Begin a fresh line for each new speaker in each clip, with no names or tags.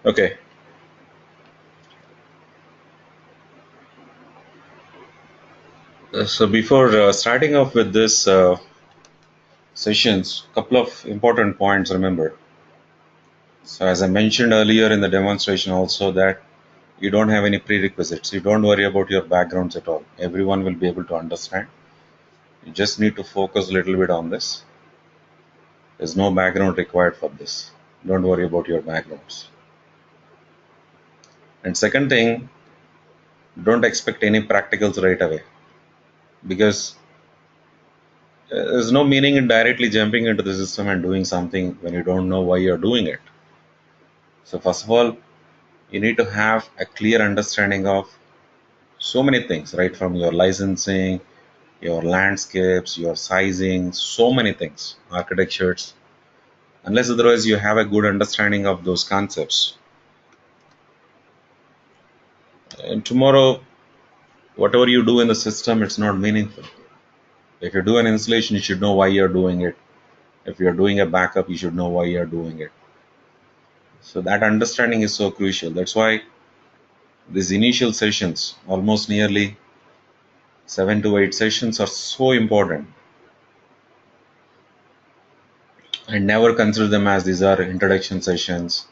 Okay, so before starting off with this sessions, couple of important points remember. So as I mentioned earlier in the demonstration also that you don't have any prerequisites. You don't worry about your backgrounds at all. Everyone will be able to understand. You just need to focus a little bit on this. There's no background required for this. Don't worry about your backgrounds. And second thing, don't expect any practicals right away because there's no meaning in directly jumping into the system and doing something when you don't know why you're doing it. So first of all, you need to have a clear understanding of so many things, right? From your licensing, your landscapes, your sizing, so many things, architectures. Unless otherwise you have a good understanding of those concepts. And tomorrow, whatever you do in the system, it's not meaningful. If you do an installation, you should know why you're doing it. If you're doing a backup, you should know why you're doing it. So that understanding is so crucial. That's why these initial sessions, almost nearly 7 to 8 sessions, are so important. I never consider them as these are introduction sessions,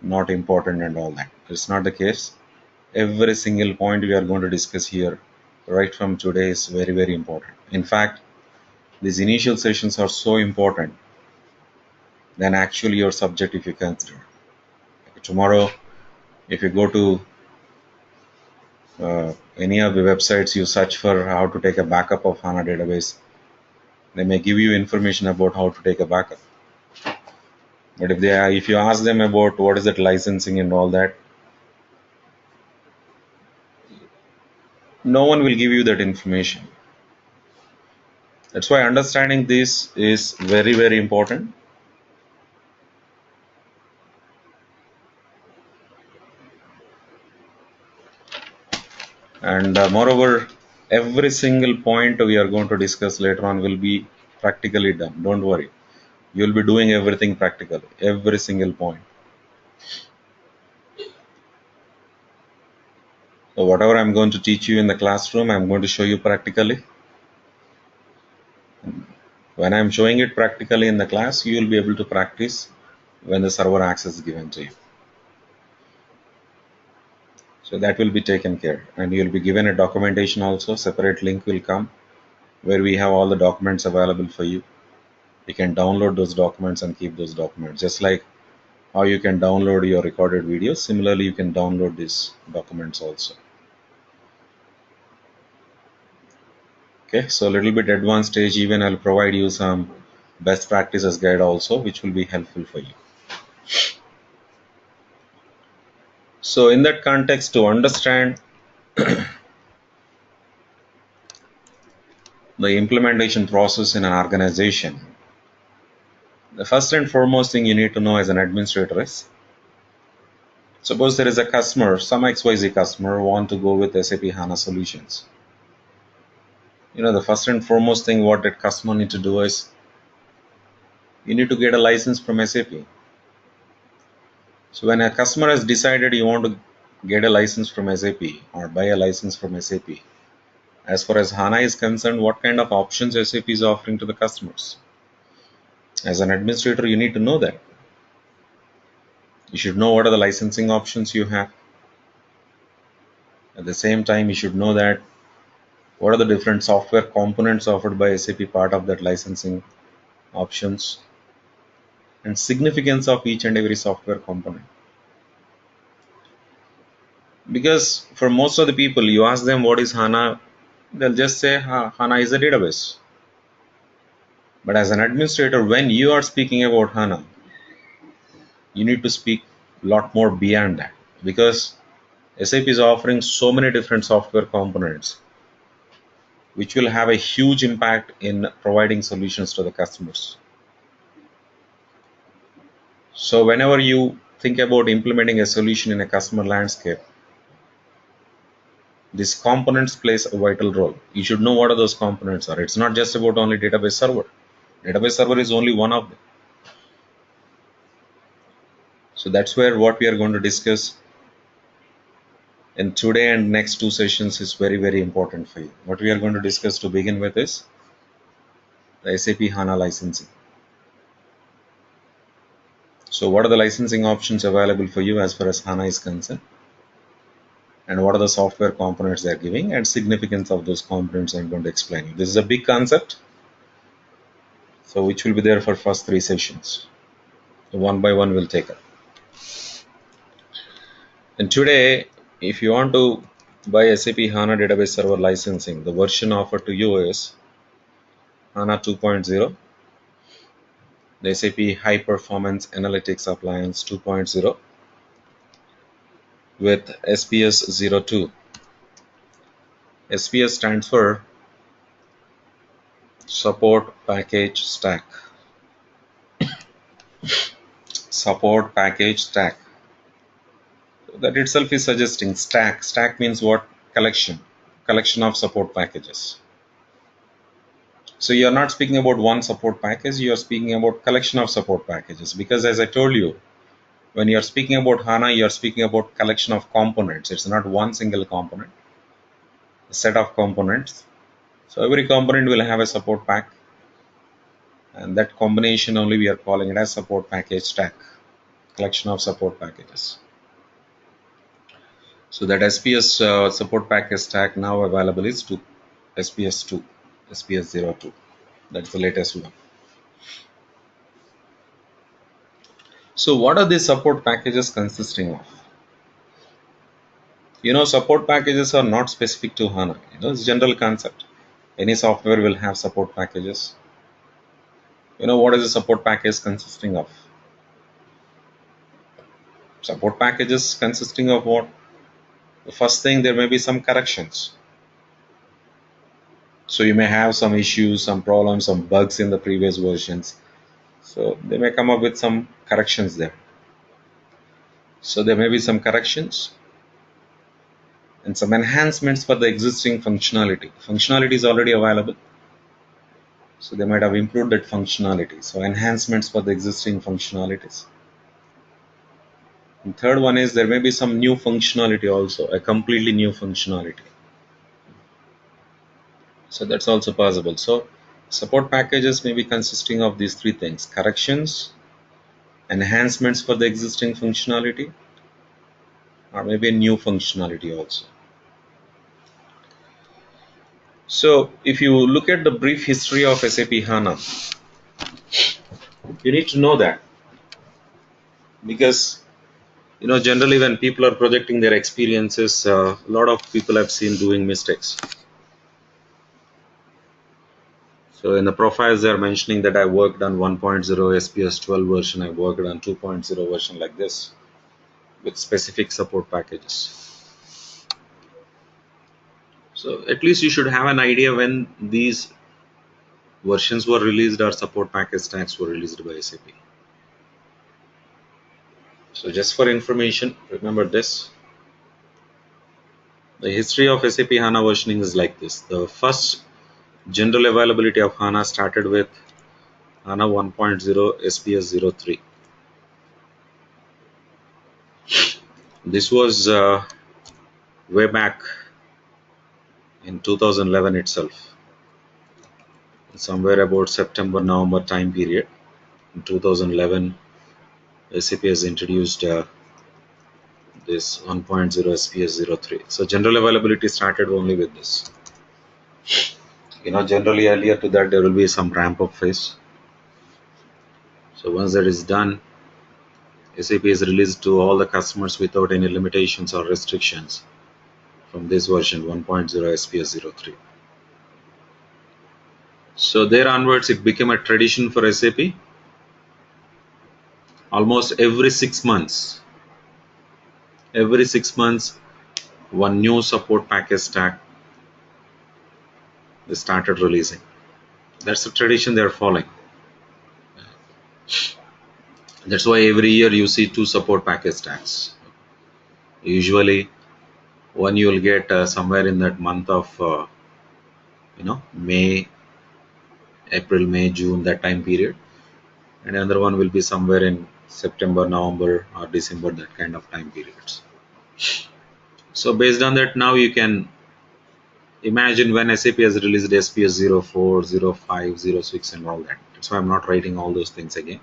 not important and all that. It's not the case. Every single point we are going to discuss here, right from today, is very, very important. In fact, these initial sessions are so important than actually your subject if you consider. Tomorrow, if you go to any of the websites, you search for how to take a backup of HANA database, they may give you information about how to take a backup. But if you ask them about what is that licensing and all that, no one will give you that information. That's why understanding this is very, very important. And moreover, every single point we are going to discuss later on will be practically done. Don't worry. You'll be doing everything practical, every single point. So whatever I'm going to teach you in the classroom, I'm going to show you practically. When I'm showing it practically in the class, you will be able to practice when the server access is given to you. So that will be taken care. And you'll be given a documentation also. Separate link will come where we have all the documents available for you. You can download those documents and keep those documents. Just like how you can download your recorded videos, similarly you can download these documents also. Okay, so a little bit advanced stage, even I'll provide you some best practices guide also, which will be helpful for you. So in that context, to understand the implementation process in an organization, the first and foremost thing you need to know as an administrator is, suppose there is a customer, some XYZ customer want to go with SAP HANA solutions. The first and foremost thing what that customer need to do is, you need to get a license from SAP. So when a customer has decided you want to get a license from SAP or buy a license from SAP, as far as HANA is concerned, what kind of options SAP is offering to the customers? As an administrator, you need to know that. You should know what are the licensing options you have. At the same time, you should know that what are the different software components offered by SAP part of that licensing options and significance of each and every software component. Because for most of the people, you ask them what is HANA, they'll just say HANA is a database. But as an administrator, when you are speaking about HANA, you need to speak a lot more beyond that, because SAP is offering so many different software components which will have a huge impact in providing solutions to the customers. So whenever you think about implementing a solution in a customer landscape, these components plays a vital role. You should know what are those components are. It's not just about only database server. Database server is only one of them. So that's where what we are going to discuss in today and next two sessions is very, very important for you. What we are going to discuss to begin with is the SAP HANA licensing. So what are the licensing options available for you as far as HANA is concerned? And what are the software components they are giving and significance of those components I'm going to explain you. This is a big concept, so which will be there for first three sessions. So one by one we'll take it. And today, if you want to buy SAP HANA database server licensing, the version offered to you is HANA 2.0, the SAP High Performance Analytics Appliance 2.0 with SPS 02. SPS stands for Support Package Stack. Support Package Stack. That itself is suggesting stack. Stack means what? Collection. Collection of support packages. So you're not speaking about one support package, you're speaking about collection of support packages. Because as I told you, when you're speaking about HANA, you're speaking about collection of components. It's not one single component, a set of components. So every component will have a support pack. And that combination only we are calling it as support package stack. Collection of support packages. So that SPS support package stack now available is to SPS 2, SPS 02. That's the latest one. So what are these support packages consisting of? Support packages are not specific to HANA. It's general concept. Any software will have support packages. What is a support package consisting of? Support packages consisting of what? The first thing, there may be some corrections. So you may have some issues, some problems, some bugs in the previous versions. So they may come up with some corrections there. So there may be some corrections and some enhancements for the existing functionality. Functionality is already available. So they might have improved that functionality. So enhancements for the existing functionalities. And third one is there may be some new functionality also, a completely new functionality. So that's also possible. So support packages may be consisting of these three things: corrections, enhancements for the existing functionality, or maybe a new functionality also. So if you look at the brief history of SAP HANA, you need to know that, because generally when people are projecting their experiences, a lot of people I've seen doing mistakes. So in the profiles they are mentioning that I worked on 1.0 SPS 12 version, I worked on 2.0 version, like this, with specific support packages. So at least you should have an idea when these versions were released or support package stacks were released by SAP. So just for information, remember this. The history of SAP HANA versioning is like this. The first general availability of HANA started with HANA 1.0 SPS 03. This was way back in 2011 itself, somewhere about September, November time period. In 2011, SAP has introduced this 1.0 SPS 03. So general availability started only with this. Generally earlier to that there will be some ramp up phase. So once that is done, SAP is released to all the customers without any limitations or restrictions from this version 1.0 SPS 03. So there onwards it became a tradition for SAP. Almost every 6 months, one new support package stack they started releasing. That's the tradition they are following. That's why every year you see two support package stacks. Usually one you will get somewhere in that month of May, April, May, June, that time period, and another one will be somewhere in September, November, or December, that kind of time periods. So based on that, now you can imagine when SAP has released SPS 04, 05, 06 and all that. That's why I'm not writing all those things again.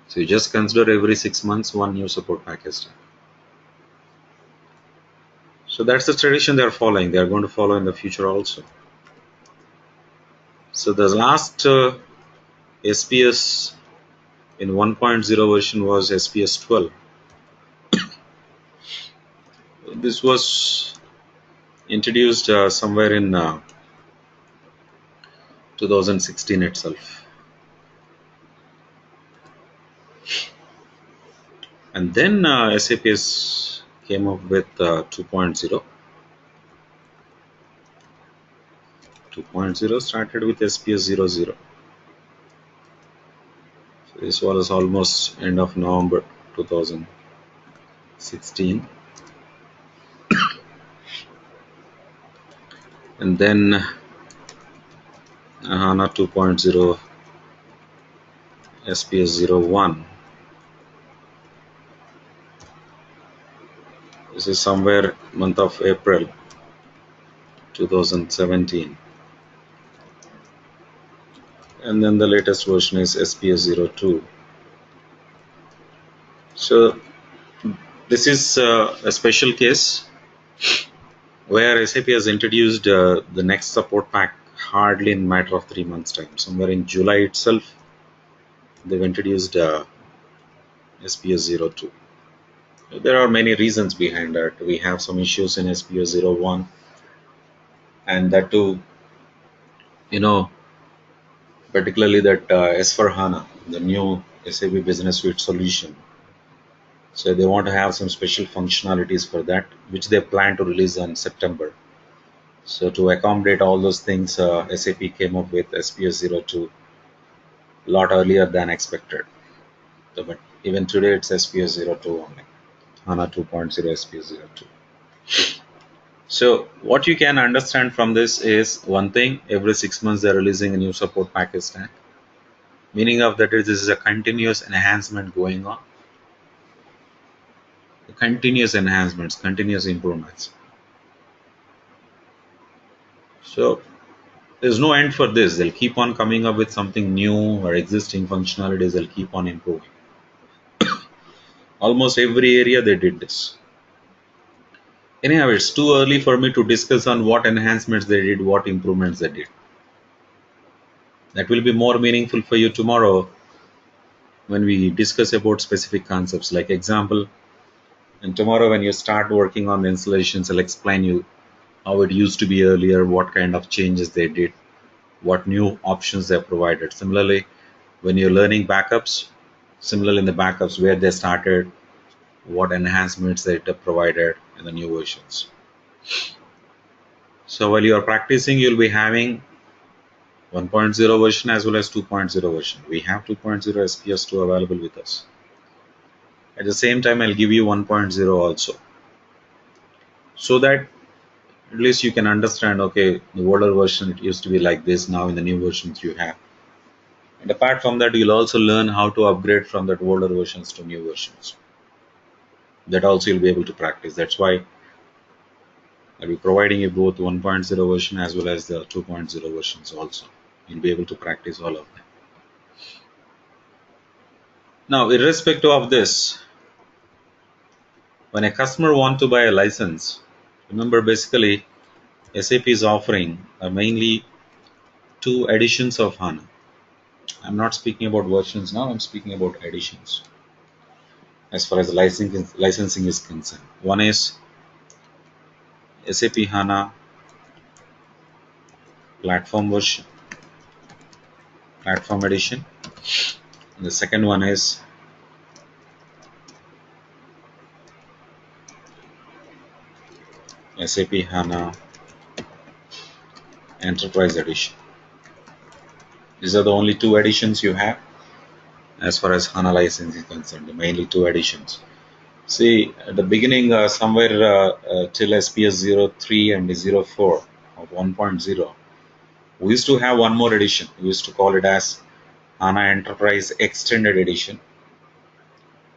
So you just consider every 6 months one new support package. So that's the tradition they're following. They're going to follow in the future also. So the last SPS in 1.0 version was SPS 12. This was introduced somewhere in 2016 itself. And then SAP came up with 2.0. 2.0 started with SPS 00. So this was almost end of November 2016. And then Hana 2.0 SPS 01. This is somewhere month of April 2017. And then the latest version is SPS 02. So this is a special case where SAP has introduced the next support pack hardly in a matter of 3 months time. Somewhere in July itself, they've introduced SPS 02. There are many reasons behind that. We have some issues in SPS 01, and that too, particularly that S4HANA, the new SAP Business Suite solution. So they want to have some special functionalities for that, which they plan to release in September. So to accommodate all those things, SAP came up with SPS 02 a lot earlier than expected. So, but even today it's SPS 02 only, HANA 2.0 SPS 02. So what you can understand from this is one thing: every 6 months they're releasing a new support package stack. Meaning of that is this is a continuous enhancement going on. Continuous enhancements, continuous improvements. So there's no end for this. They'll keep on coming up with something new, or existing functionalities they'll keep on improving. Almost every area they did this. Anyhow, it's too early for me to discuss on what enhancements they did, what improvements they did. That will be more meaningful for you tomorrow when we discuss about specific concepts. Like example, and tomorrow when you start working on the installations, I'll explain you how it used to be earlier, what kind of changes they did, what new options they provided. Similarly, when you're learning backups, similarly in the backups where they started, what enhancements they provided in the new versions. So while you are practicing, you'll be having 1.0 version as well as 2.0 version. We have 2.0 SPS2 available with us. At the same time, I'll give you 1.0 also, so that at least you can understand, okay, the older version it used to be like this, now in the new versions you have. And apart from that, you'll also learn how to upgrade from that older versions to new versions. That also you'll be able to practice. That's why I'll be providing you both 1.0 version as well as the 2.0 versions also. You'll be able to practice all of them. Now, irrespective of this, when a customer wants to buy a license, remember basically SAP is offering mainly 2 editions of HANA. I'm not speaking about versions now, I'm speaking about editions as far as licensing is concerned. One is SAP HANA platform version, platform edition. And the second one is SAP HANA Enterprise Edition. These are the only 2 editions you have as far as HANA license is concerned, mainly 2 editions. See, at the beginning, somewhere till SPS 03 and 04 of 1.0, we used to have one more edition. We used to call it as HANA Enterprise Extended Edition.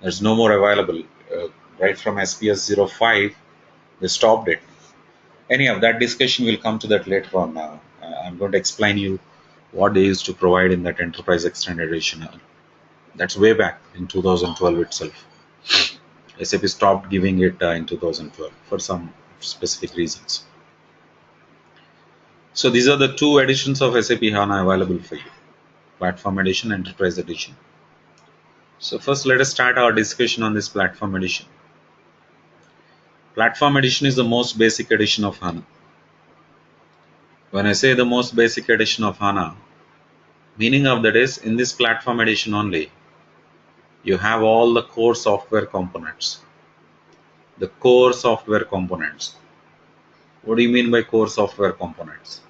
There's no more available. Right from SPS 05, they stopped it. Anyhow, that discussion will come to that later on. I'm going to explain you what they used to provide in that Enterprise Extended Edition. That's way back in 2012 itself. SAP stopped giving it in 2012 for some specific reasons. So these are the two editions of SAP HANA available for you: Platform Edition, Enterprise Edition. So first, let us start our discussion on this Platform Edition. Platform Edition is the most basic edition of HANA. When I say the most basic edition of HANA, meaning of that is, in this Platform Edition only, you have all the core software components. The core software components. What do you mean by core software components?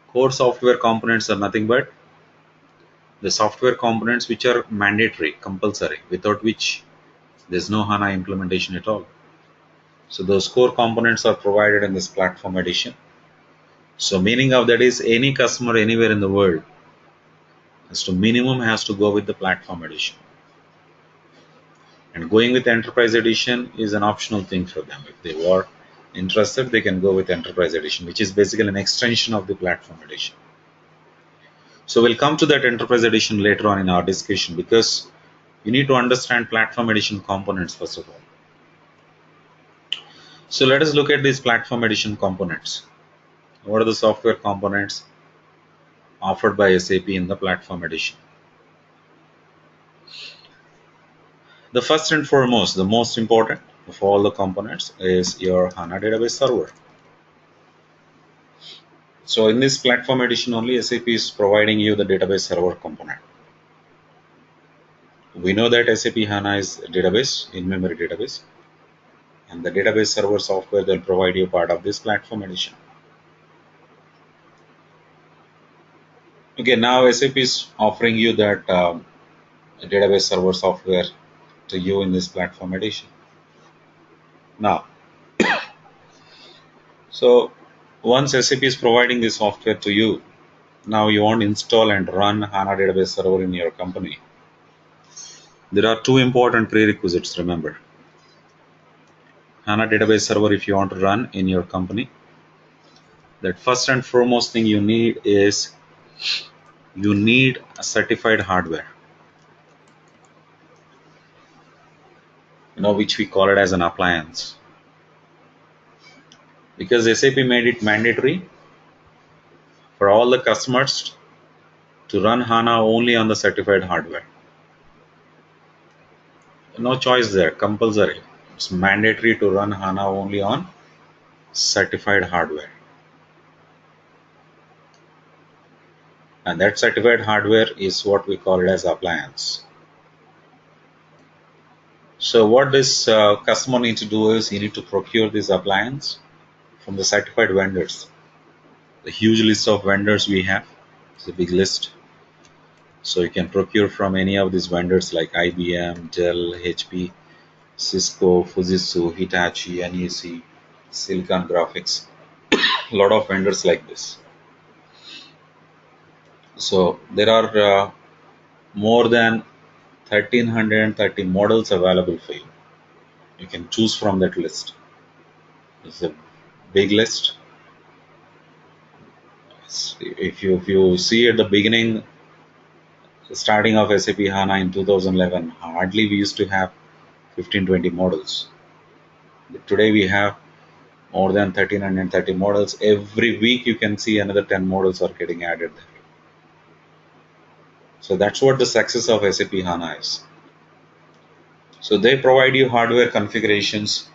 Core software components are nothing but the software components which are mandatory, compulsory, without which there's no HANA implementation at all. So those core components are provided in this Platform Edition. So meaning of that is, any customer anywhere in the world has to go with the Platform Edition. And going with Enterprise Edition is an optional thing for them. If they were interested, they can go with Enterprise Edition, which is basically an extension of the Platform Edition. So we'll come to that Enterprise Edition later on in our discussion, because you need to understand Platform Edition components first of all. So let us look at these Platform Edition components. What are the software components offered by SAP in the Platform Edition? The first and foremost, the most important of all the components, is your HANA database server. So in this Platform Edition only, SAP is providing you the database server component. We know that SAP HANA is a database, in-memory database, and the database server software will provide you part of this Platform Edition. Okay, now SAP is offering you that database server software to you in this Platform Edition. Now, so once SAP is providing this software to you, now you want to install and run HANA database server in your company. There are two important prerequisites, remember. HANA database server, if you want to run in your company, that first and foremost thing you need is, you need a certified hardware, which we call it as an appliance. Because SAP made it mandatory for all the customers to run HANA only on the certified hardware. No choice there, compulsory. It's mandatory to run HANA only on certified hardware. And that certified hardware is what we call it as appliance. So what this customer needs to do is, he need to procure this appliance from the certified vendors. The huge list of vendors we have, it's a big list. So you can procure from any of these vendors like IBM, Dell, HP, Cisco, Fujitsu, Hitachi, NEC, Silicon Graphics. A lot of vendors like this. So there are more than 1330 models available for you. You can choose from that list. It's a big list. If you see at the beginning, starting of SAP HANA in 2011, hardly we used to have 15-20 models. But today we have more than 1330 models. Every week you can see another 10 models are getting added there. So that's what the success of SAP HANA is. So they provide you hardware configurations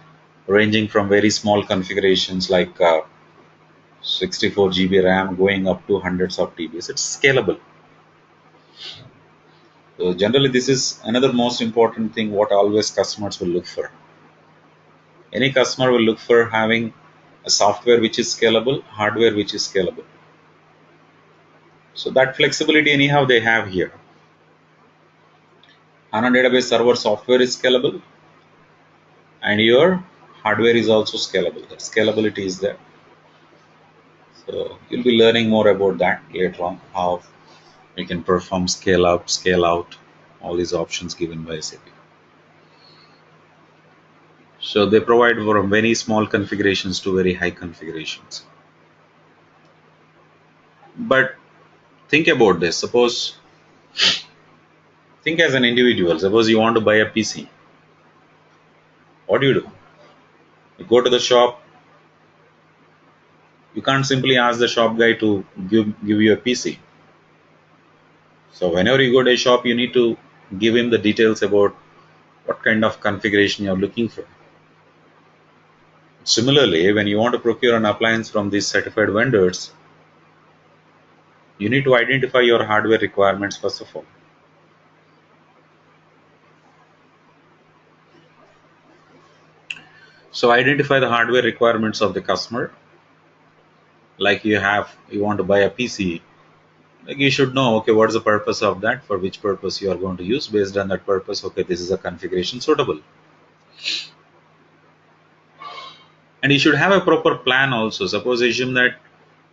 ranging from very small configurations like 64 GB RAM going up to hundreds of TBs. It's scalable. So generally, this is another most important thing what always customers will look for. Any customer will look for having a software which is scalable, hardware which is scalable. So that flexibility anyhow they have here. HANA database server software is scalable, and your hardware is also scalable. That scalability is there. So you'll be learning more about that later on, how you can perform scale up, scale out, all these options given by SAP. So they provide from very small configurations to very high configurations. But think about this. Think as an individual. Suppose you want to buy a PC. What do? You go to the shop. You can't simply ask the shop guy to give you a PC. So whenever you go to a shop, you need to give him the details about what kind of configuration you're looking for. Similarly, when you want to procure an appliance from these certified vendors, you need to identify your hardware requirements first of all. So identify the hardware requirements of the customer. Like you want to buy a PC, like you should know, okay, what is the purpose of that, for which purpose you are going to use. Based on that purpose, okay, this is a configuration suitable. And you should have a proper plan also. Suppose assume that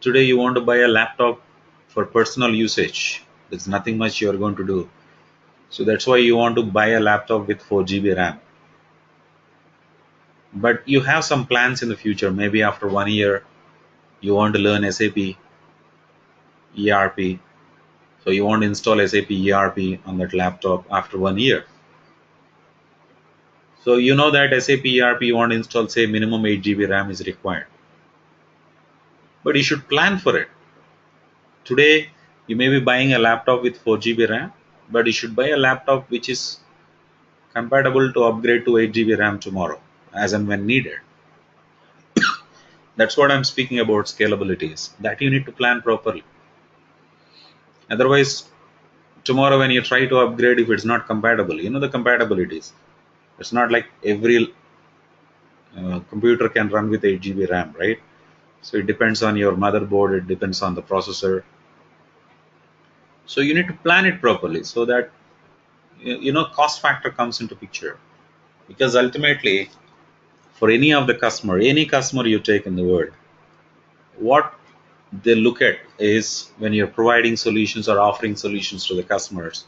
today you want to buy a laptop for personal usage. There's nothing much you are going to do. So that's why you want to buy a laptop with 4 GB RAM. But you have some plans in the future. Maybe after 1 year, you want to learn SAP ERP. So you want to install SAP ERP on that laptop after 1 year. So you know that SAP ERP you want to install, say minimum 8 GB RAM is required. But you should plan for it. Today, you may be buying a laptop with 4 GB RAM, but you should buy a laptop which is compatible to upgrade to 8 GB RAM tomorrow, as and when needed. That's what I'm speaking about scalabilities. That you need to plan properly. Otherwise, tomorrow when you try to upgrade, if it's not compatible, you know the compatibilities. It's not like every computer can run with 8 GB RAM, right? So it depends on your motherboard, it depends on the processor. So you need to plan it properly so that cost factor comes into picture. Because ultimately, for any customer you take in the world, what they look at is when you're providing solutions or offering solutions to the customers,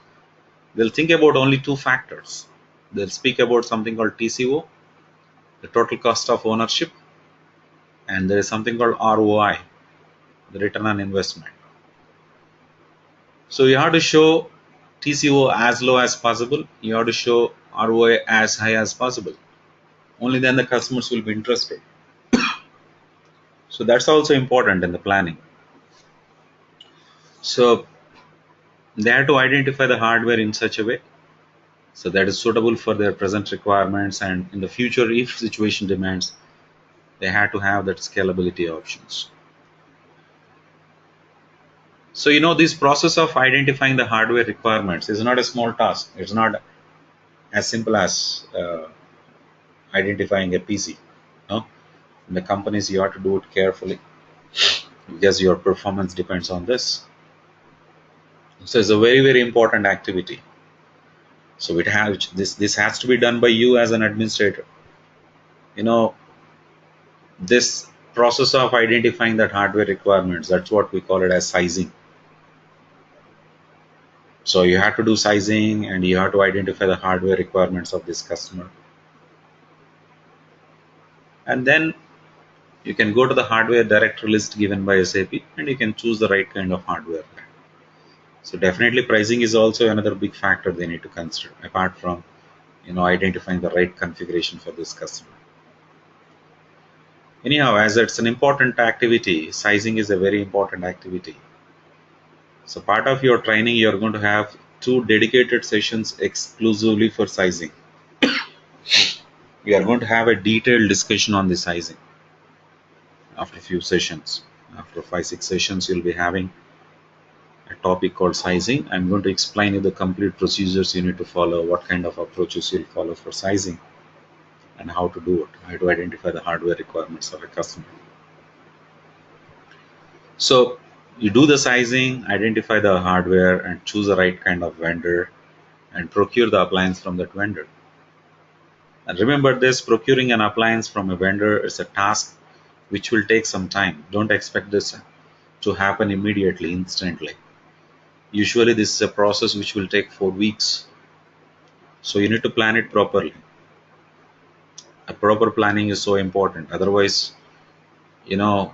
they'll think about only two factors. They'll speak about something called TCO, the total cost of ownership, and there is something called ROI, the return on investment. So you have to show TCO as low as possible. You have to show ROI as high as possible. Only then the customers will be interested. So that's also important in the planning. So they have to identify the hardware in such a way so that is suitable for their present requirements, and in the future, if situation demands, they have to have that scalability options. So this process of identifying the hardware requirements is not a small task. It's not as simple as identifying a PC. No, in the companies you have to do it carefully because your performance depends on this. So it's a very very important activity. So this has to be done by you as an administrator. You know this process of identifying that hardware requirements, that's what we call it as sizing. So you have to do sizing and you have to identify the hardware requirements of this customer, and then you can go to the hardware directory list given by SAP and you can choose the right kind of hardware. So definitely pricing is also another big factor they need to consider, apart from identifying the right configuration for this customer. Anyhow, as it's an important activity, sizing is a very important activity. So part of your training, you're going to have 2 dedicated sessions exclusively for sizing. We are going to have a detailed discussion on the sizing after a few sessions. After 5-6 sessions, you'll be having a topic called sizing. I'm going to explain you the complete procedures you need to follow, what kind of approaches you'll follow for sizing, and how to do it, how to identify the hardware requirements of a customer. So you do the sizing, identify the hardware, and choose the right kind of vendor, and procure the appliance from that vendor. And remember this, procuring an appliance from a vendor is a task which will take some time. Don't expect this to happen immediately, instantly. Usually this is a process which will take 4 weeks. So you need to plan it properly. A proper planning is so important. Otherwise, you know,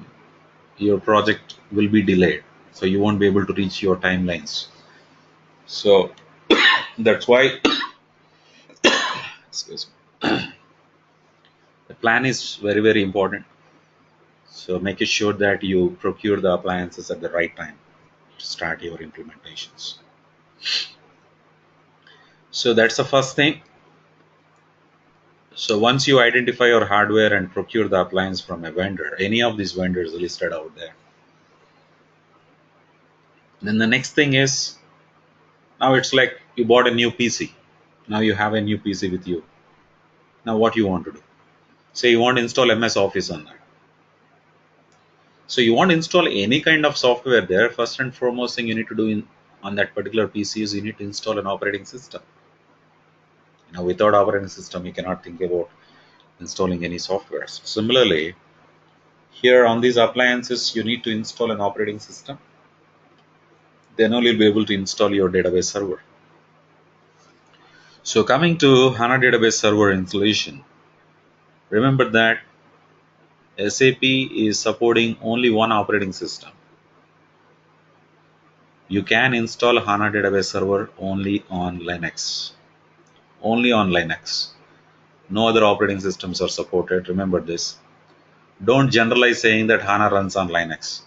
your project will be delayed. So you won't be able to reach your timelines. So that's why, excuse me, the plan is very, very important. So make sure that you procure the appliances at the right time to start your implementations. So that's the first thing. So once you identify your hardware and procure the appliance from a vendor, any of these vendors listed out there, then the next thing is, now it's like you bought a new PC. Now you have a new PC with you. Now what you want to do? Say you want to install MS Office on that. So you want to install any kind of software there. First and foremost thing you need to do on that particular PC is you need to install an operating system. Without operating system, you cannot think about installing any software. So similarly, here on these appliances, you need to install an operating system. Then only you'll be able to install your database server. So coming to HANA database server installation, remember that SAP is supporting only one operating system. You can install HANA database server only on Linux. Only on Linux. No other operating systems are supported. Remember this. Don't generalize saying that HANA runs on Linux.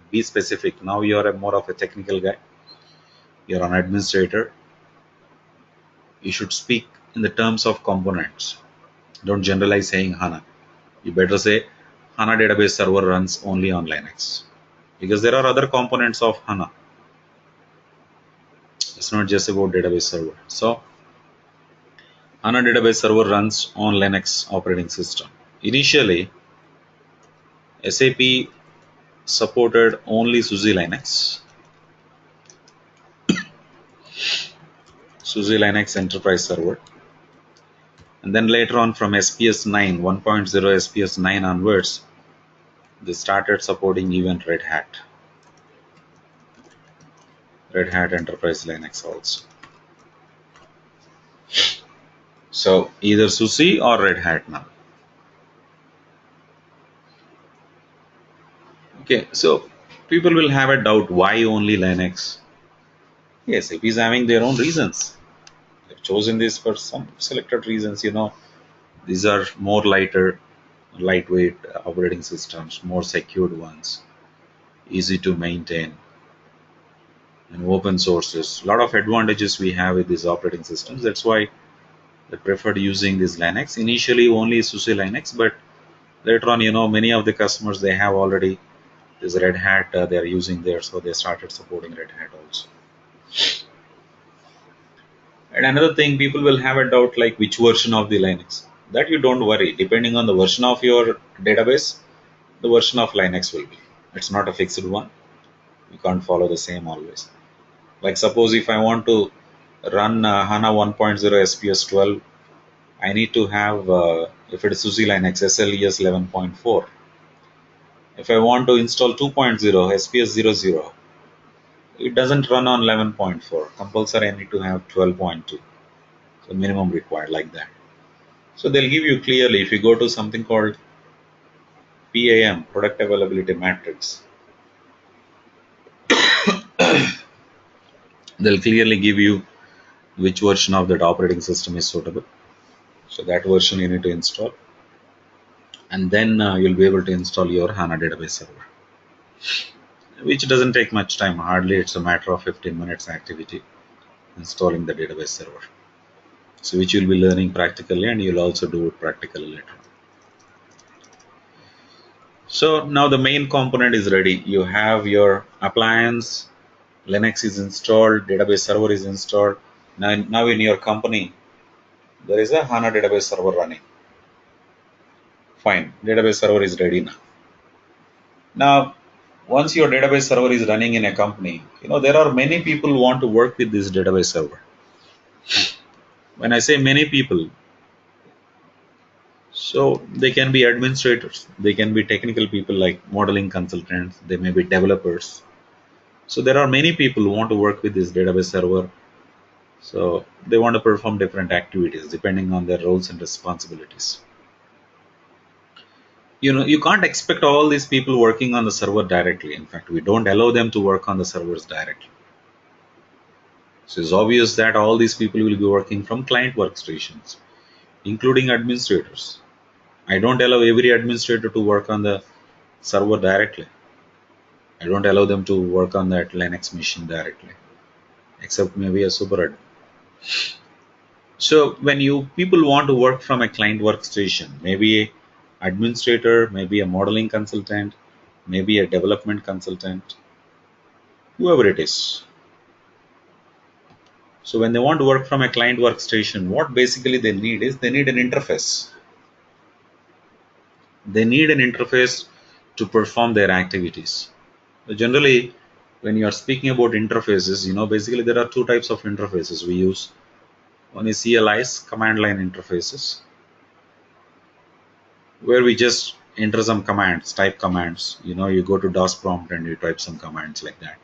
Be specific. Now you are more of a technical guy. You're an administrator. You should speak in the terms of components. Don't generalize saying HANA. You better say HANA database server runs only on Linux. Because there are other components of HANA. It's not just about database server. So HANA database server runs on Linux operating system. Initially, SAP supported only SUSE Linux. SUSE Linux Enterprise Server. And then later on from SPS 9, 1.0 SPS 9 onwards, they started supporting even Red Hat Enterprise Linux also. So either SUSE or Red Hat now. Okay, so people will have a doubt, why only Linux? Yes, SAP is having their own reasons. They've chosen this for some selected reasons. These are more lightweight operating systems, more secured ones, easy to maintain, and open sources. A lot of advantages we have with these operating systems. That's why they preferred using this Linux. Initially only SUSE Linux, but later on, many of the customers, they have already this Red Hat they are using there, so they started supporting Red Hat also. And another thing, people will have a doubt like which version of the Linux. That you don't worry. Depending on the version of your database, the version of Linux will be. It's not a fixed one. You can't follow the same always. Like suppose if I want to run HANA 1.0 SPS 12, I need to have, if it is SUSE Linux, SLES 11.4. If I want to install 2.0 SPS 00, it doesn't run on 11.4. Compulsory I need to have 12.2. So minimum required like that. So they'll give you clearly, if you go to something called PAM, Product Availability Matrix, they'll clearly give you which version of that operating system is suitable. So that version you need to install. And then you'll be able to install your HANA database server, which doesn't take much time. Hardly it's a matter of 15 minutes activity installing the database server. So which you'll be learning practically, and you'll also do it practically later on. So now the main component is ready. You have your appliance, Linux is installed, database server is installed. Now in your company, there is a HANA database server running. Fine, database server is ready now. Now, once your database server is running in a company, there are many people who want to work with this database server. When I say many people, so they can be administrators, they can be technical people like modeling consultants, they may be developers. So there are many people who want to work with this database server. So they want to perform different activities depending on their roles and responsibilities. You can't expect all these people working on the server directly. In fact, we don't allow them to work on the servers directly. So it's obvious that all these people will be working from client workstations, including administrators. I don't allow every administrator to work on the server directly. I don't allow them to work on that Linux machine directly, except maybe a super admin. So when you people want to work from a client workstation, maybe a administrator, maybe a modeling consultant, maybe a development consultant, whoever it is. So when they want to work from a client workstation, what basically they need is they need an interface. They need an interface to perform their activities. So generally, when you are speaking about interfaces, basically there are two types of interfaces we use. One is CLIs, command line interfaces, where we just enter some commands, type commands. You go to DOS prompt and you type some commands like that.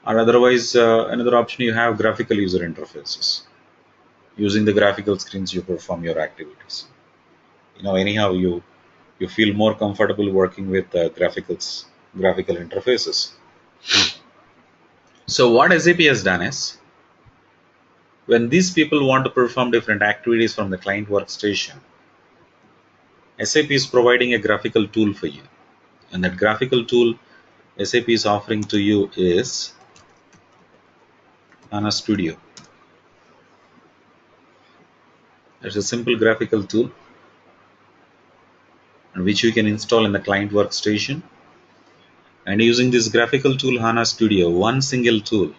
Or otherwise, another option, you have graphical user interfaces. Using the graphical screens, you perform your activities. Anyhow, you feel more comfortable working with graphical interfaces. So what SAP has done is, when these people want to perform different activities from the client workstation, SAP is providing a graphical tool for you. And that graphical tool SAP is offering to you is Hana Studio. It's a simple graphical tool which you can install in the client workstation. And using this graphical tool, Hana Studio, one single tool,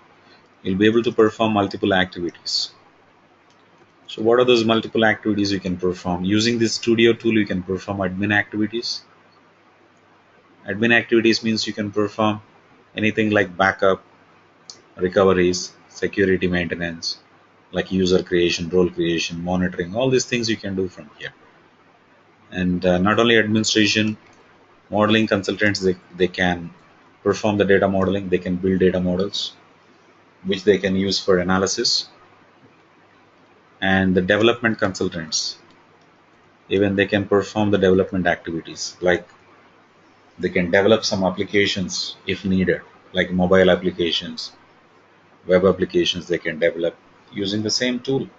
you'll be able to perform multiple activities. So what are those multiple activities you can perform? Using this Studio tool, you can perform admin activities. Admin activities means you can perform anything like backup, recoveries, security maintenance, like user creation, role creation, monitoring. All these things you can do from here. And not only administration, modeling consultants, they can perform the data modeling. They can build data models, which they can use for analysis. And the development consultants, even they can perform the development activities, like they can develop some applications if needed, like mobile applications, web applications they can develop using the same tool.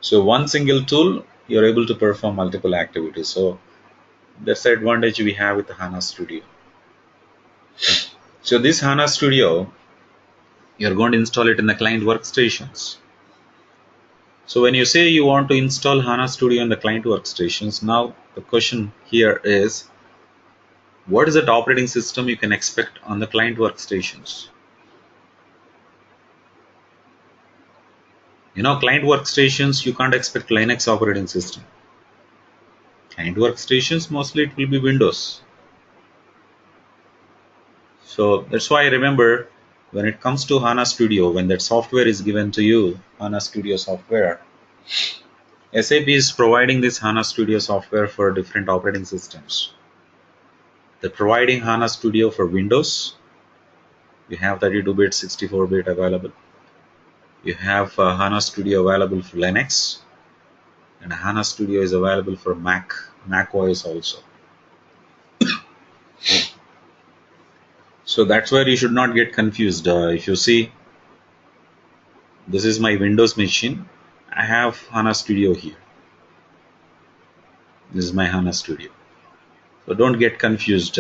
So one single tool, you're able to perform multiple activities. So that's the advantage we have with the HANA Studio. So this HANA Studio, you're going to install it in the client workstations. So when you say you want to install HANA Studio in the client workstations, now the question here is, what is that operating system you can expect on the client workstations? Client workstations, you can't expect Linux operating system. Client workstations, mostly it will be Windows. So that's why I remember, when it comes to HANA Studio, when that software is given to you, HANA Studio software, SAP is providing this HANA Studio software for different operating systems. They're providing HANA Studio for Windows. You have 32-bit, 64-bit available. You have HANA Studio available for Linux, and HANA Studio is available for Mac OS also. So that's where you should not get confused. If you see, this is my Windows machine. I have HANA Studio here. This is my HANA Studio. So don't get confused.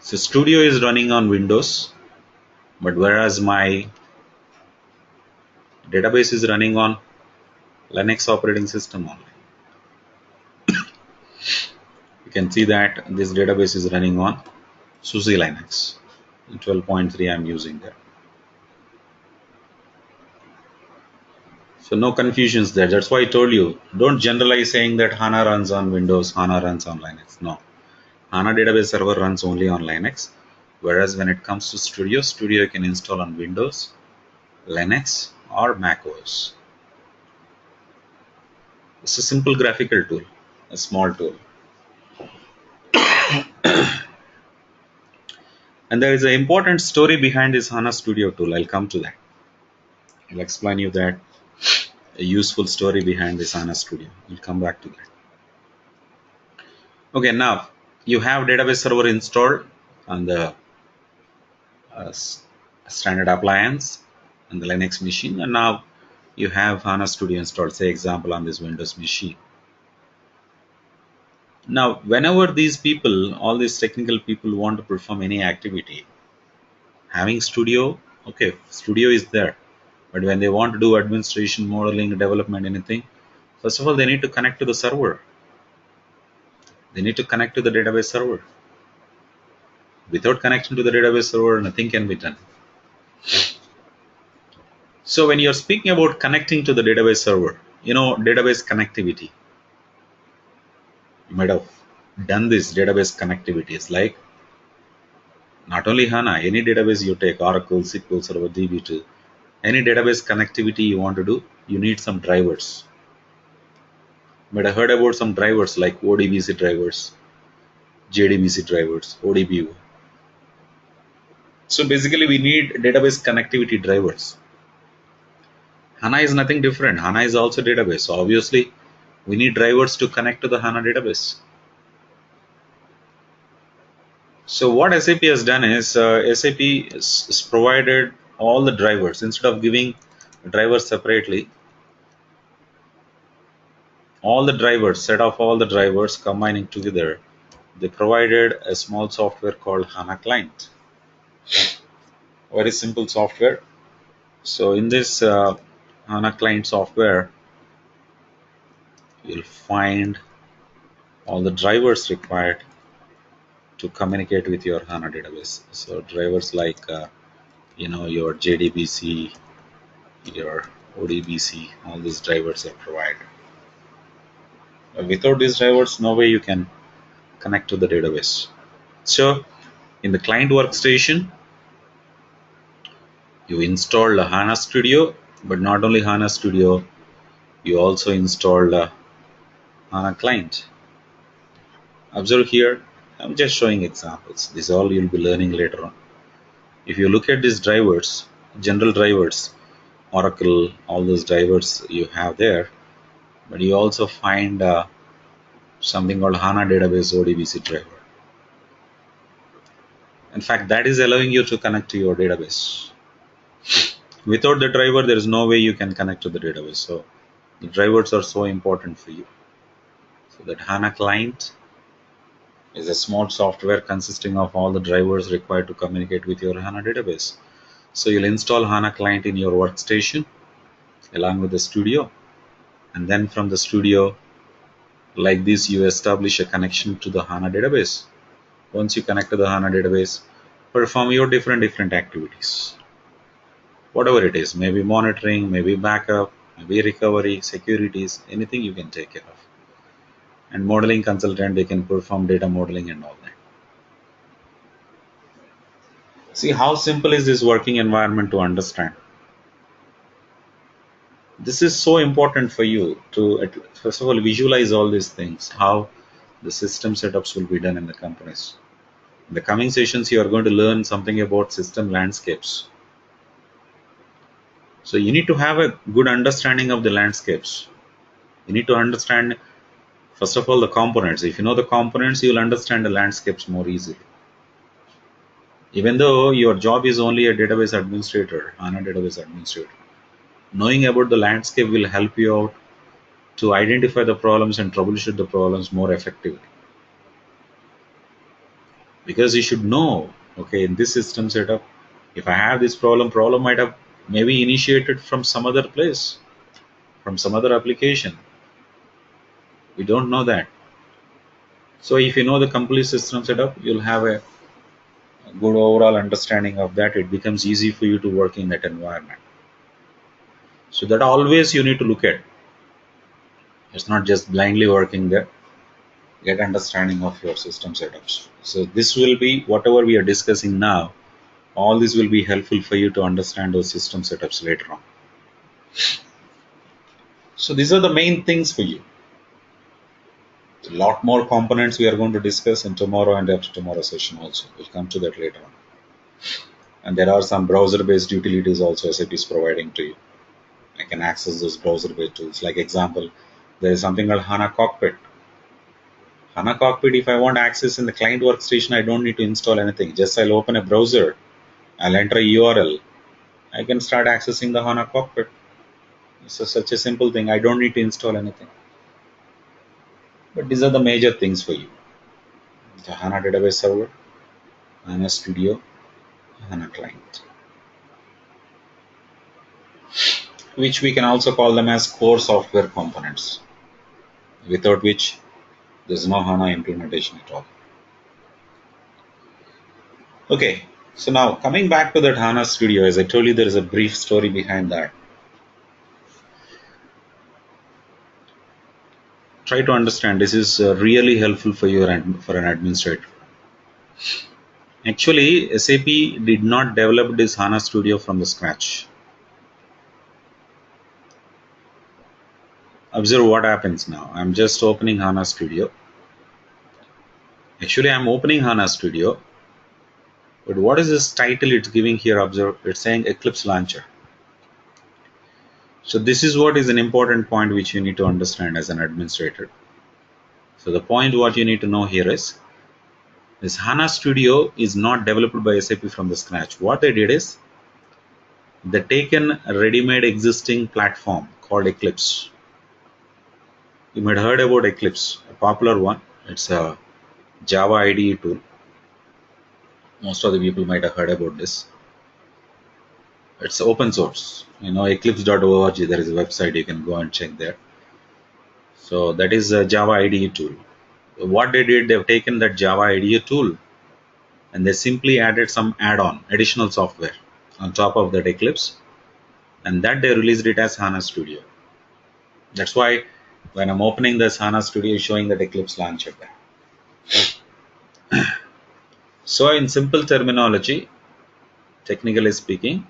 So Studio is running on Windows, but whereas my database is running on Linux operating system only. You can see that this database is running on SUSE Linux. 12.3 I'm using there. So no confusions there. That's why I told you, don't generalize saying that HANA runs on Windows, HANA runs on Linux. No. HANA database server runs only on Linux. Whereas when it comes to Studio, Studio you can install on Windows, Linux or Mac OS. It's a simple graphical tool, a small tool. And there is an important story behind this HANA Studio tool. I'll come to that. I'll explain you that. a useful story behind this HANA Studio. We'll come back to that. Okay, now you have database server installed on the standard appliance on the Linux machine, and now you have HANA Studio installed, say example on this Windows machine. Now, whenever these people, all these technical people want to perform any activity, having Studio, okay, Studio is there. But when they want to do administration, modeling, development, anything, first of all, they need to connect to the server. They need to connect to the database server. Without connection to the database server, nothing can be done. So when you're speaking about connecting to the database server, database connectivity, you might have done this database connectivity. It's like not only HANA, any database you take, Oracle, SQL Server, DB2, any database connectivity you want to do, you need some drivers. You might have heard about some drivers like ODBC drivers, JDBC drivers, ODBO. So basically we need database connectivity drivers. HANA is nothing different. HANA is also database. So obviously we need drivers to connect to the HANA database. So what SAP has done is SAP is provided all the drivers instead of giving drivers separately. All the drivers, set of all the drivers combining together, they provided a small software called HANA Client. Very simple software. So in this HANA Client software, you'll find all the drivers required to communicate with your HANA database. So drivers like your JDBC, your ODBC, all these drivers are provided. Without these drivers, no way you can connect to the database. So in the client workstation, you install HANA Studio, but not only HANA Studio, you also installed HANA Client. Observe here, I'm just showing examples. This all you'll be learning later on. If you look at these drivers, general drivers, Oracle, all those drivers you have there, but you also find something called HANA Database ODBC driver. In fact, that is allowing you to connect to your database. Without the driver, there is no way you can connect to the database. So the drivers are so important for you. So that HANA Client is a small software consisting of all the drivers required to communicate with your HANA database. So you'll install HANA Client in your workstation along with the Studio, and then from the Studio, like this, you establish a connection to the HANA database. Once you connect to the HANA database, perform your different activities. Whatever it is, maybe monitoring, maybe backup, maybe recovery, securities, anything you can take care of. And modeling consultant, they can perform data modeling and all that. See how simple is this working environment to understand. This is so important for you to, first of all, visualize all these things, how the system setups will be done in the companies. In the coming sessions, you are going to learn something about system landscapes. So you need to have a good understanding of the landscapes. You need to understand, first of all, the components. If you know the components, you will understand the landscapes more easily. Even though your job is only a database administrator, HANA database administrator, knowing about the landscape will help you out to identify the problems and troubleshoot the problems more effectively. Because you should know, okay, in this system setup, if I have this problem might have maybe initiated from some other place, from some other application. We don't know that. So if you know the complete system setup, you'll have a good overall understanding of that. It becomes easy for you to work in that environment. So that always you need to look at. It's not just blindly working there. Get understanding of your system setups. So this will be whatever we are discussing now. All this will be helpful for you to understand those system setups later on. So these are the main things for you. A lot more components we are going to discuss in tomorrow and after tomorrow session also. We'll come to that later on. And there are some browser-based utilities also SAP is providing to you. can access those browser-based tools. Like example, there is something called Hana Cockpit. Hana Cockpit, if I want access in the client workstation, I don't need to install anything. Just I'll open a browser, I'll enter a URL, I can start accessing the Hana Cockpit. It's such a simple thing. I don't need to install anything. But these are the major things for you. The Hana database server, Hana Studio, Hana client, which we can also call them as core software components, without which there's no Hana implementation at all. Okay, so now coming back to that Hana Studio, as I told you, there is a brief story behind that. Try to understand. This is really helpful for you for an administrator. Actually, SAP did not develop this Hana Studio from the scratch. Observe what happens now. I'm just opening Hana Studio. Actually, I'm opening Hana Studio. But what is this title it's giving here? Observe, it's saying Eclipse Launcher. So this is what is an important point which you need to understand as an administrator. So the point what you need to know here is this Hana Studio is not developed by SAP from the scratch. What they did is they taken a ready-made existing platform called Eclipse. You might have heard about Eclipse, a popular one. It's a Java IDE tool. Most of the people might have heard about this. It's open source. You know, eclipse.org, there is a website, you can go and check there. So that is a Java IDE tool. What they did, they've taken that Java IDE tool and they simply added some add-on, additional software on top of that Eclipse, and that they released it as Hana Studio. That's why when I'm opening this Hana Studio, showing that Eclipse launcher there. So in simple terminology, technically speaking,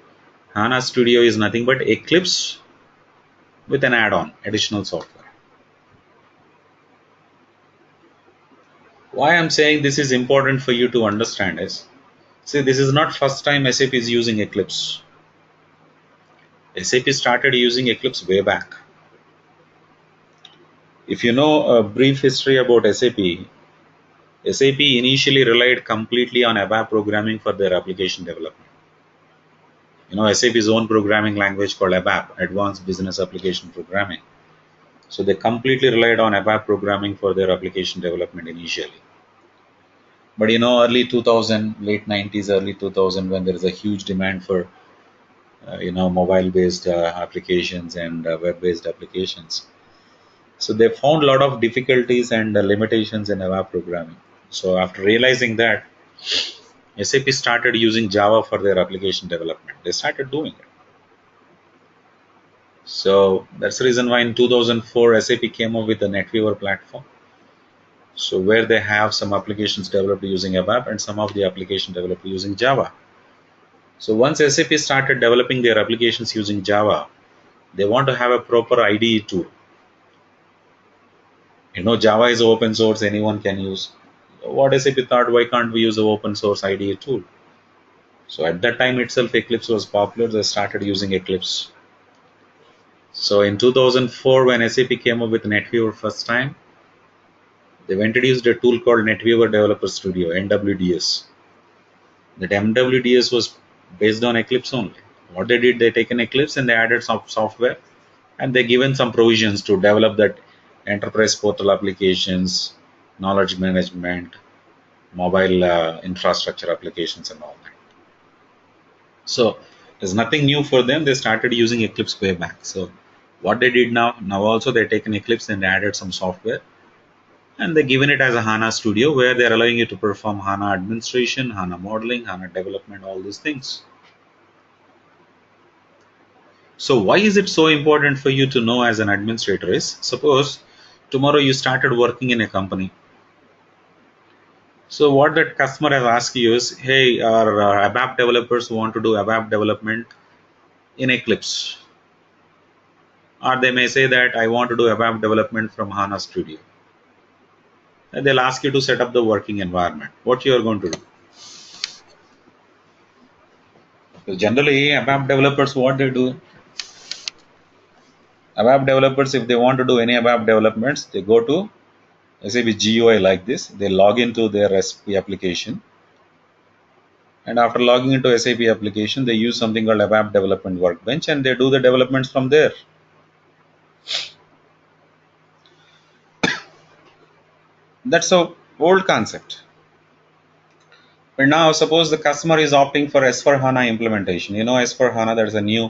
Hana Studio is nothing but Eclipse with an add-on, additional software. Why I'm saying this is important for you to understand is, see, this is not first time SAP is using Eclipse. SAP started using Eclipse way back. If you know a brief history about SAP, SAP initially relied completely on ABAP programming for their application development. You know, SAP's own programming language called ABAP, Advanced Business Application Programming. So they completely relied on ABAP programming for their application development initially. But you know, early 2000, late 90s, early 2000, when there is a huge demand for you know, mobile-based applications and web-based applications, so they found a lot of difficulties and limitations in ABAP programming. So after realizing that, SAP started using Java for their application development. They started doing it. So that's the reason why in 2004 SAP came up with the NetWeaver platform. So where they have some applications developed using ABAP and some of the application developed using Java. So once SAP started developing their applications using Java, they want to have a proper IDE tool. You know, Java is open source, anyone can use. What SAP thought, why can't we use an open source IDE tool? So at that time itself, Eclipse was popular. They started using Eclipse. So in 2004, when SAP came up with NetWeaver first time, they've introduced a tool called NetWeaver Developer Studio, NWDS. That NWDS was based on Eclipse only. What they did, they taken Eclipse and they added some software, and they given some provisions to develop that enterprise portal applications, knowledge management, mobile infrastructure applications and all that. So there's nothing new for them. They started using Eclipse way back. So what they did now also they've taken Eclipse and they added some software and they're given it as a HANA Studio where they're allowing you to perform HANA administration, HANA modeling, HANA development, all these things. So why is it so important for you to know as an administrator is, suppose tomorrow you started working in a company. So what that customer has asked you is, hey, our ABAP developers want to do ABAP development in Eclipse. Or they may say that I want to do ABAP development from HANA Studio. And they'll ask you to set up the working environment. What you are going to do? Because generally ABAP developers, what they do, ABAP developers, if they want to do any ABAP developments, they go to SAP GUI like this. They log into their SAP application, and after logging into SAP application, they use something called ABAP Development Workbench, and they do the developments from there. That's a old concept. But now, suppose the customer is opting for S4 HANA implementation. You know, S4 HANA, there's a new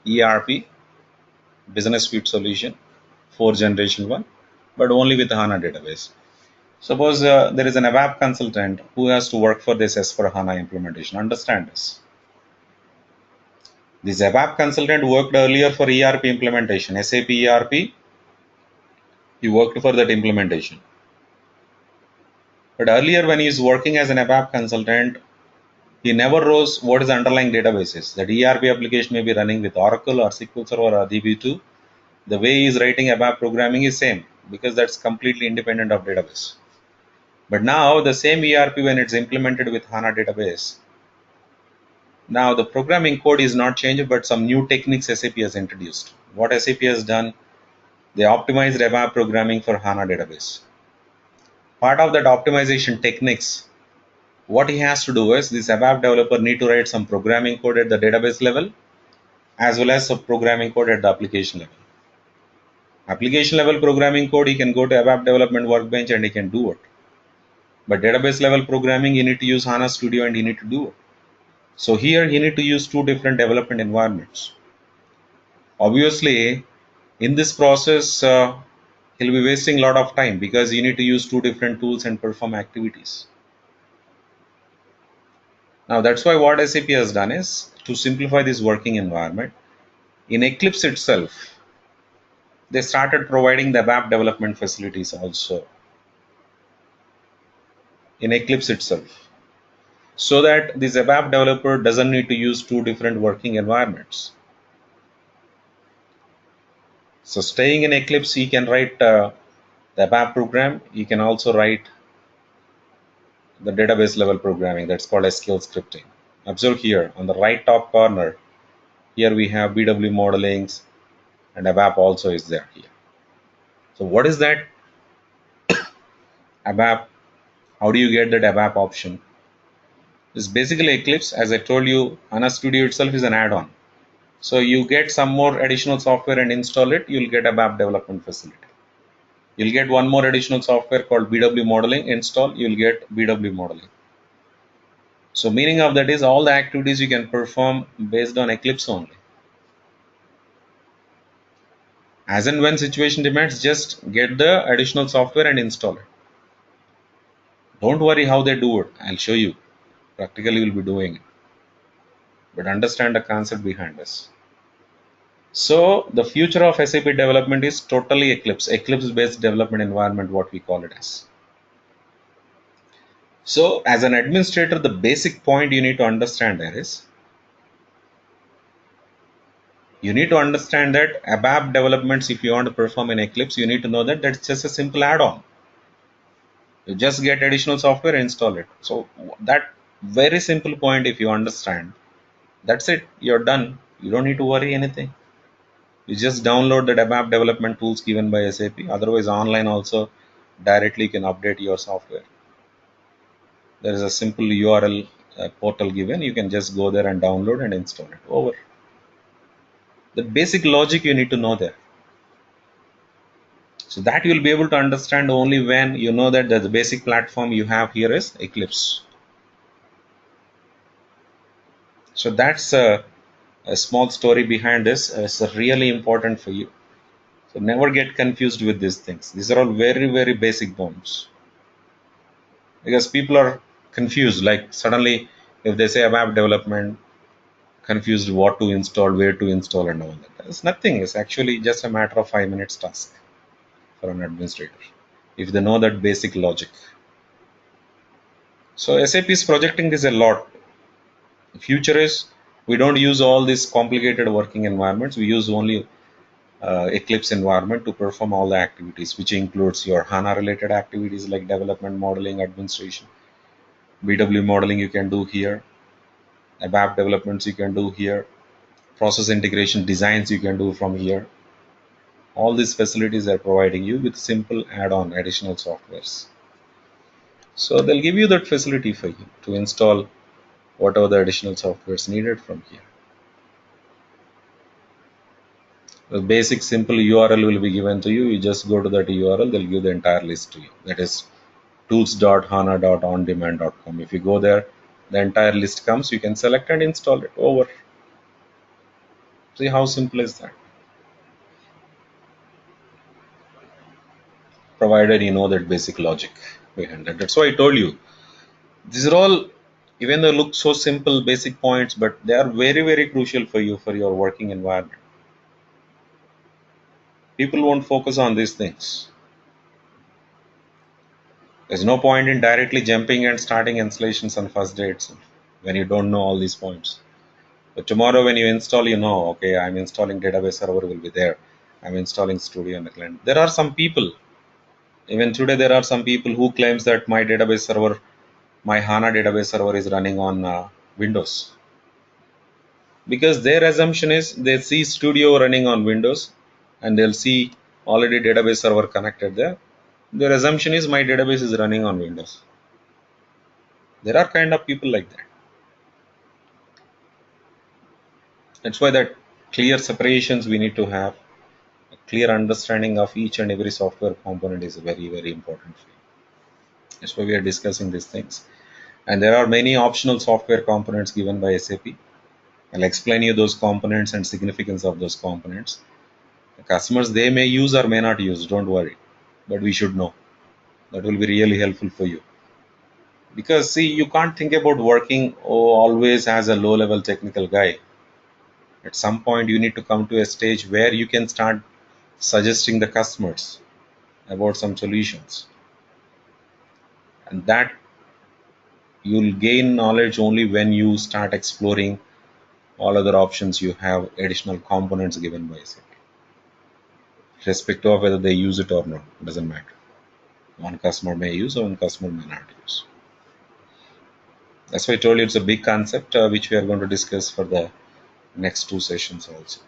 ERP, Business Suite solution, 4th generation one, but only with the HANA database. Suppose there is an ABAP consultant who has to work for this S4 HANA implementation. Understand this. This ABAP consultant worked earlier for ERP implementation, SAP ERP. He worked for that implementation. But earlier, when he is working as an ABAP consultant, he never knows what is the underlying databases. That ERP application may be running with Oracle or SQL Server or DB2. The way he is writing ABAP programming is same because that's completely independent of database. But now the same ERP, when it's implemented with HANA database, now the programming code is not changed, but some new techniques SAP has introduced. What SAP has done, they optimized ABAP programming for HANA database. Part of that optimization techniques, what he has to do is this ABAP developer need to write some programming code at the database level as well as some programming code at the application level. Application level programming code, he can go to ABAP development workbench and he can do it. But database level programming, you need to use HANA Studio and you need to do it. So here you need to use two different development environments. Obviously, in this process, he'll be wasting a lot of time because you need to use two different tools and perform activities. Now that's why what SAP has done is to simplify this working environment. In Eclipse itself, they started providing the ABAP development facilities also in Eclipse itself, so that this ABAP developer doesn't need to use two different working environments. So staying in Eclipse, he can write the ABAP program. He can also write the database level programming, that's called SQL scripting. Observe here on the right top corner, here we have BW modelings and ABAP also is there here. So what is that ABAP? How do you get that ABAP option? It's basically Eclipse. As I told you, HANA Studio itself is an add-on. So you get some more additional software and install it, you'll get ABAP development facility. You'll get one more additional software called BW modeling, install, you'll get BW modeling. So meaning of that is all the activities you can perform based on Eclipse only. As and when situation demands, just get the additional software and install it. Don't worry how they do it. I'll show you. Practically we'll be doing it. But understand the concept behind this. So the future of SAP development is totally Eclipse, Eclipse-based development environment, what we call it as. So as an administrator, the basic point you need to understand there is, you need to understand that ABAP developments, if you want to perform in Eclipse, you need to know that that's just a simple add-on. You just get additional software, install it. So that very simple point, if you understand, that's it. You're done. You don't need to worry anything. You just download the ABAP development tools given by SAP. Otherwise, online also directly you can update your software. There is a simple URL portal given. You can just go there and download and install it. Over. The basic logic you need to know there. So that you will be able to understand only when you know that the basic platform you have here is Eclipse. So that's a small story behind this. It's really important for you. So never get confused with these things. These are all very, very basic bones. Because people are confused, like suddenly if they say ABAP development, confused what to install, where to install and all that. It's nothing. It's actually just a matter of 5 minutes task for an administrator if they know that basic logic. So SAP is projecting this a lot. The future is we don't use all these complicated working environments. We use only Eclipse environment to perform all the activities, which includes your HANA related activities like development, modeling, administration. BW modeling you can do here. ABAP developments you can do here. Process integration designs you can do from here. All these facilities are providing you with simple add-on additional softwares. So they'll give you that facility for you to install whatever the additional softwares needed from here. The basic simple URL will be given to you. You just go to that URL, they'll give the entire list to you. That is tools.hana.ondemand.com. If you go there, the entire list comes. You can select and install it. Over. See how simple is that? Provided you know that basic logic behind that. That's why I told you. These are all, even though look so simple, basic points, but they are very, very crucial for you for your working environment. People won't focus on these things. There's no point in directly jumping and starting installations on first day itself when you don't know all these points. But tomorrow when you install, you know, okay, I'm installing database server will be there. I'm installing studio and the client. There are some people, even today there are some people who claims that my database server, my HANA database server is running on Windows. Because their assumption is they see studio running on Windows and they'll see already database server connected there. Their assumption is my database is running on Windows. There are kind of people like that. That's why that clear separations we need to have. A clear understanding of each and every software component is very, very important for you. That's why we are discussing these things. And there are many optional software components given by SAP. I'll explain you those components and significance of those components. The customers, they may use or may not use, don't worry. But we should know. That will be really helpful for you. Because see, you can't think about working always as a low level technical guy. At some point, you need to come to a stage where you can start suggesting the customers about some solutions. And that you'll gain knowledge only when you start exploring all other options you have, additional components given by SAP. Irrespective of whether they use it or not, doesn't matter. One customer may use or one customer may not use. That's why I told you it's a big concept which we are going to discuss for the next two sessions also.